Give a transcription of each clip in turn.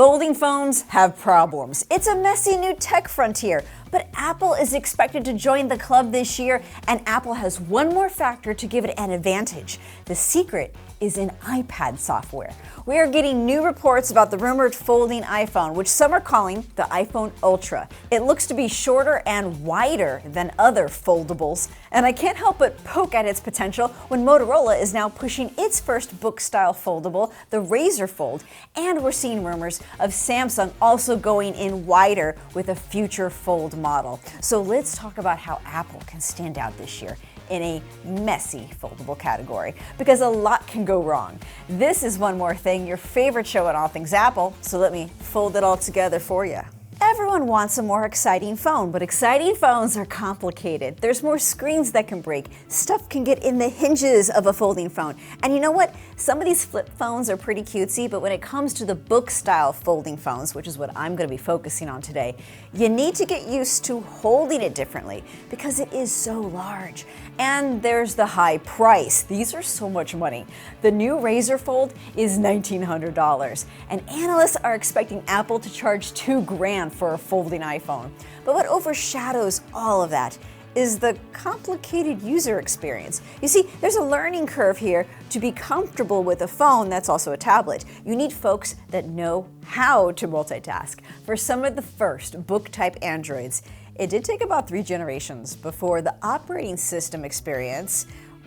Folding phones have problems. It's a messy new tech frontier, but Apple is expected to join the club this year, and Apple has one more factor to give it an advantage. The secret is in iPad software. We are getting new reports about the rumored folding iPhone, which some are calling the iPhone Ultra. It looks to be shorter and wider than other foldables, and I can't help but poke at its potential when Motorola is now pushing its first book-style foldable, the Razr Fold, and we're seeing rumors of Samsung also going in wider with a future Fold model. So let's talk about how Apple can stand out this year in a messy foldable category, because a lot can go wrong. This is One More Thing, your favorite show on all things Apple, so let me fold it all together for you. Everyone wants a more exciting phone, but exciting phones are complicated. There's more screens that can break. Stuff can get in the hinges of a folding phone. And you know what? Some of these flip phones are pretty cutesy, but when it comes to the book-style folding phones, which is what I'm going to be focusing on today, you need to get used to holding it differently because it is so large. And there's the high price. These are so much money. The new Razr Fold is $1,900, and analysts are expecting Apple to charge $2,000 for a folding iPhone. But what overshadows all of that is the complicated user experience. You see, there's a learning curve here to be comfortable with a phone that's also a tablet. You need folks that know how to multitask. For some of the first book-type Androids, it did take about 3 generations before the operating system experience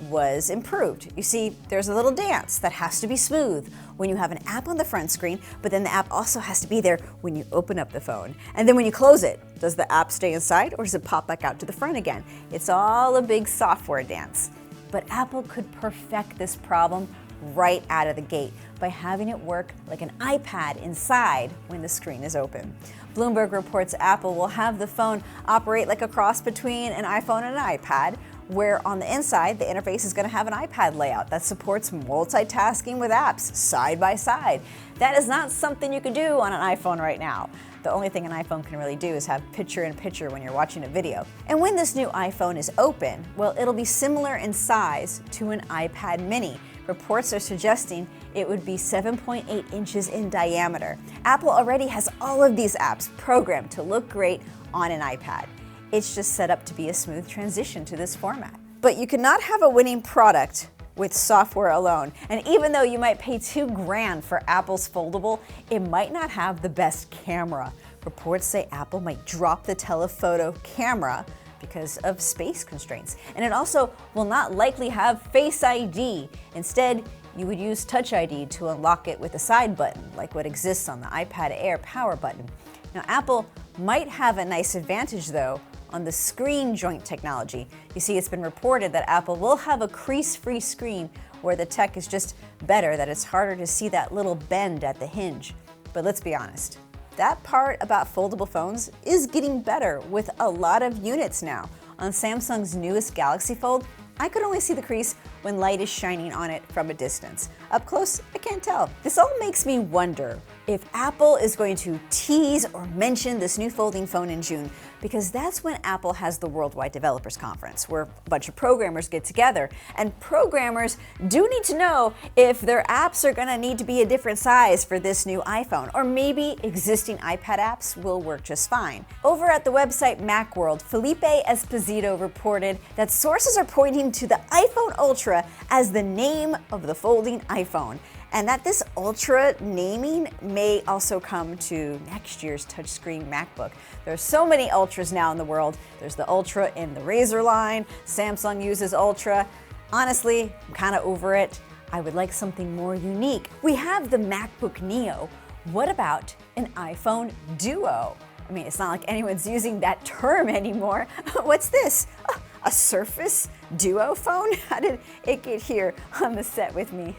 was improved. You see, there's a little dance that has to be smooth when you have an app on the front screen, but then the app also has to be there when you open up the phone. And then when you close it, does the app stay inside or does it pop back out to the front again? It's all a big software dance. But Apple could perfect this problem right out of the gate by having it work like an iPad inside when the screen is open. Bloomberg reports Apple will have the phone operate like a cross between an iPhone and an iPad, where on the inside, the interface is going to have an iPad layout that supports multitasking with apps side by side. That is not something you can do on an iPhone right now. The only thing an iPhone can really do is have picture-in-picture when you're watching a video. And when this new iPhone is open, well, it'll be similar in size to an iPad mini. Reports are suggesting it would be 7.8 inches in diameter. Apple already has all of these apps programmed to look great on an iPad. It's just set up to be a smooth transition to this format. But you cannot have a winning product with software alone. And even though you might pay $2,000 for Apple's foldable, it might not have the best camera. Reports say Apple might drop the telephoto camera because of space constraints. And it also will not likely have Face ID. Instead, you would use Touch ID to unlock it with a side button, like what exists on the iPad Air power button. Now, Apple might have a nice advantage, though, on the screen joint technology. You see, it's been reported that Apple will have a crease-free screen where the tech is just better, that it's harder to see that little bend at the hinge. But let's be honest, that part about foldable phones is getting better with a lot of units now. On Samsung's newest Galaxy Fold, I could only see the crease when light is shining on it from a distance. Up close, I can't tell. This all makes me wonder if Apple is going to tease or mention this new folding phone in June, because that's when Apple has the Worldwide Developers Conference, where a bunch of programmers get together. And programmers do need to know if their apps are going to need to be a different size for this new iPhone, or maybe existing iPad apps will work just fine. Over at the website Macworld, Felipe Esposito reported that sources are pointing to the iPhone Ultra as the name of the folding iPhone, and that this Ultra naming may also come to next year's touchscreen MacBook. There are so many Ultras now in the world. There's the Ultra in the Razr line. Samsung uses Ultra. Honestly, I'm kind of over it. I would like something more unique. We have the MacBook Neo. What about an iPhone Duo? I mean, it's not like anyone's using that term anymore. What's this? Oh, a Surface Duo phone? How did it get here on the set with me?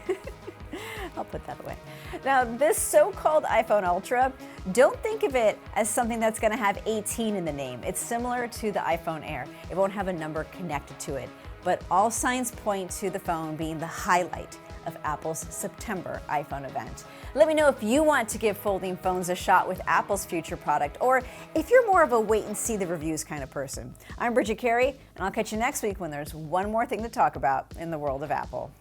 I'll put that away. Now, this so-called iPhone Ultra, don't think of it as something that's going to have 18 in the name. It's similar to the iPhone Air. It won't have a number connected to it, but all signs point to the phone being the highlight of Apple's September iPhone event. Let me know if you want to give folding phones a shot with Apple's future product, or if you're more of a wait and see the reviews kind of person. I'm Bridget Carey, and I'll catch you next week when there's one more thing to talk about in the world of Apple.